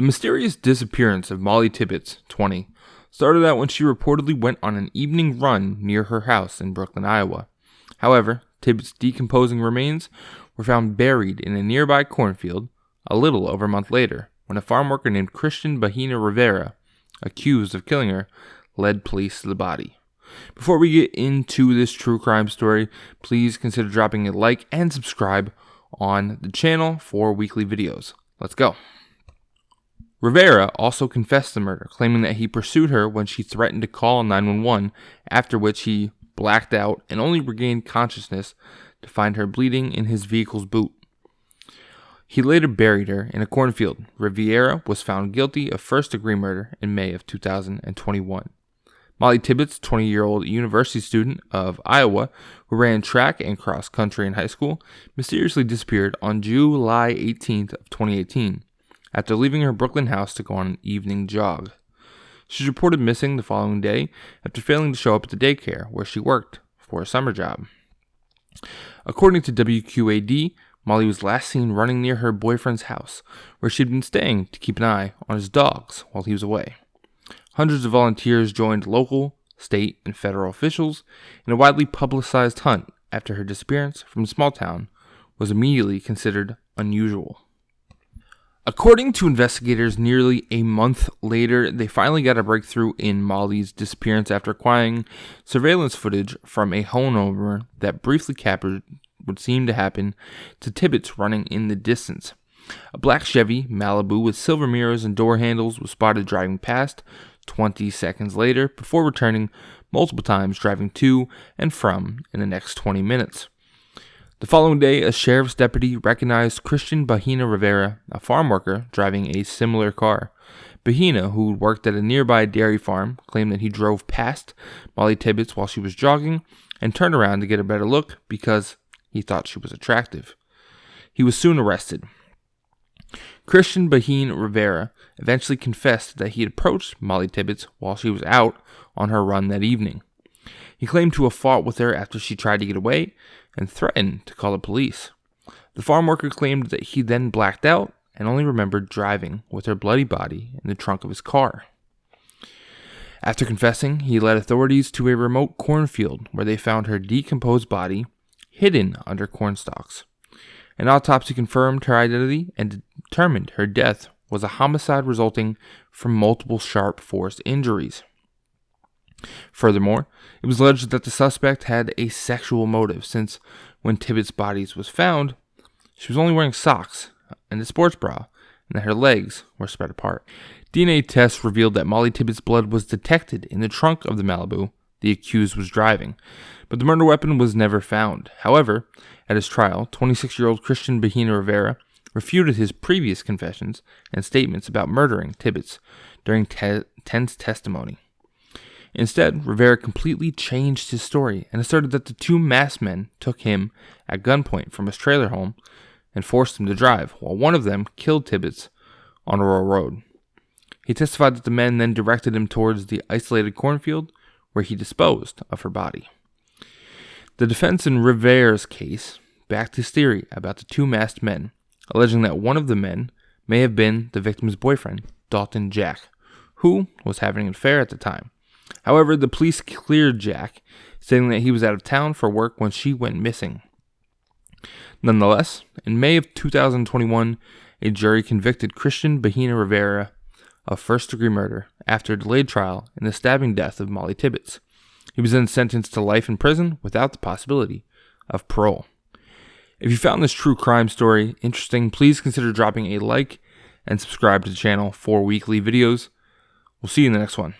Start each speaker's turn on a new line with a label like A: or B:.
A: The mysterious disappearance of Mollie Tibbetts, 20, started out when she reportedly went on an evening run near her house in Brooklyn, Iowa. However, Tibbetts' decomposing remains were found buried in a nearby cornfield a little over a month later, when a farm worker named Christian Bahina Rivera, accused of killing her, led police to the body. Before we get into this true crime story, please consider dropping a like and subscribe on the channel for weekly videos. Let's go. Rivera also confessed the murder, claiming that he pursued her when she threatened to call 911, after which he blacked out and only regained consciousness to find her bleeding in his vehicle's boot. He later buried her in a cornfield. Rivera was found guilty of first-degree murder in May of 2021. Mollie Tibbetts, 20-year-old university student of Iowa who ran track and cross country in high school, mysteriously disappeared on July 18th of 2018 after leaving her Brooklyn house to go on an evening jog. She was reported missing the following day after failing to show up at the daycare where she worked for a summer job. According to WQAD, Mollie was last seen running near her boyfriend's house, where she had been staying to keep an eye on his dogs while he was away. Hundreds of volunteers joined local, state, and federal officials in a widely publicized hunt after her disappearance from the small town was immediately considered unusual. According to investigators, nearly a month later, they finally got a breakthrough in Mollie's disappearance after acquiring surveillance footage from a homeowner that briefly captured what seemed to happen to Tibbetts running in the distance. A black Chevy Malibu with silver mirrors and door handles was spotted driving past 20 seconds later before returning multiple times, driving to and from in the next 20 minutes. The following day, a sheriff's deputy recognized Christian Bahina Rivera, a farm worker, driving a similar car. Bahina, who worked at a nearby dairy farm, claimed that he drove past Mollie Tibbetts while she was jogging and turned around to get a better look because he thought she was attractive. He was soon arrested. Christian Bahina Rivera eventually confessed that he had approached Mollie Tibbetts while she was out on her run that evening. He claimed to have fought with her after she tried to get away and threatened to call the police. The farm worker claimed that he then blacked out and only remembered driving with her bloody body in the trunk of his car. After confessing, he led authorities to a remote cornfield where they found her decomposed body hidden under corn stalks. An autopsy confirmed her identity and determined her death was a homicide resulting from multiple sharp force injuries. Furthermore, it was alleged that the suspect had a sexual motive, since when Tibbetts' body was found, she was only wearing socks and a sports bra, and that her legs were spread apart. DNA tests revealed that Mollie Tibbetts' blood was detected in the trunk of the Malibu the accused was driving, but the murder weapon was never found. However, at his trial, 26-year-old Christian Bahina Rivera refuted his previous confessions and statements about murdering Tibbetts during tense testimony. Instead, Rivera completely changed his story and asserted that the two masked men took him at gunpoint from his trailer home and forced him to drive, while one of them killed Tibbetts on a rural road. He testified that the men then directed him towards the isolated cornfield where he disposed of her body. The defense in Rivera's case backed his theory about the two masked men, alleging that one of the men may have been the victim's boyfriend, Dalton Jack, who was having an affair at the time. However, the police cleared Jack, stating that he was out of town for work when she went missing. Nonetheless, in May of 2021, a jury convicted Christian Bahina Rivera of first-degree murder after a delayed trial in the stabbing death of Mollie Tibbetts. He was then sentenced to life in prison without the possibility of parole. If you found this true crime story interesting, please consider dropping a like and subscribe to the channel for weekly videos. We'll see you in the next one.